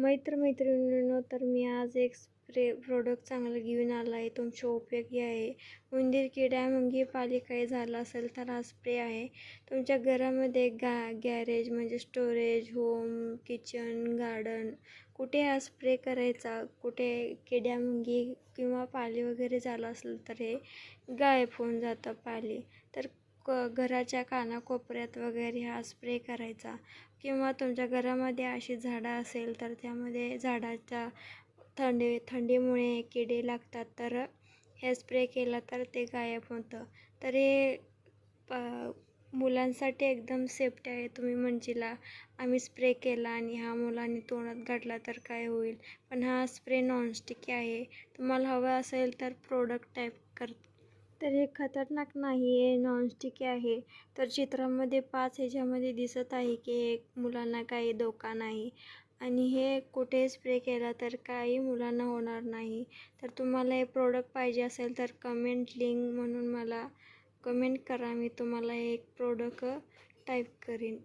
मैत्रिणींनो, तर मी आज एक प्रोडक्ट चांगलं घेऊन आला आहे. तुमच्या उपयोगी आहे. उंदीर, किडा, मुंगी, पाली काही झालं असेल तर हा स्प्रे आहे. तुमच्या घरामध्ये गॅरेज म्हणजे स्टोरेज, होम, किचन, गार्डन कुठे हा स्प्रे करायचा. कुठे किड्या, मुंगी किंवा पाली वगैरे झालं असेल तर हे गायब होऊन जातं पाली. तर घराच्या कानाकोपऱ्यात वगैरे हा स्प्रे करायचा. किंवा तुमच्या घरामध्ये अशी झाडं असेल तर त्यामध्ये झाडाच्या थंडीमुळे किडे लागतात, तर हे स्प्रे केला तर ते गायब होतं. तर हे मुलांसाठी एकदम सेफ्टी आहे. तुम्ही म्हणशीला आम्ही स्प्रे केला आणि हा मुलांनी तोंडात घातला तर काय होईल, पण हा स्प्रे नॉनस्टिकी आहे. तुम्हाला हवं असेल तर प्रोडक्ट टाईप तर हे खतरनाक नाही आहे, नॉनस्टिकी आहे. तर चित्रामध्ये 5 ह्याच्यामध्ये दिसत आहे की एक मुलांना काही धोका नाही आणि हे कुठे स्प्रे केला तर काही मुलांना होणार नाही. तर तुम्हाला हे प्रोडक्ट पाहिजे असेल तर कमेंट लिंक म्हणून मला कमेंट करा. मी तुम्हाला एक प्रोडक्ट टाईप करीन.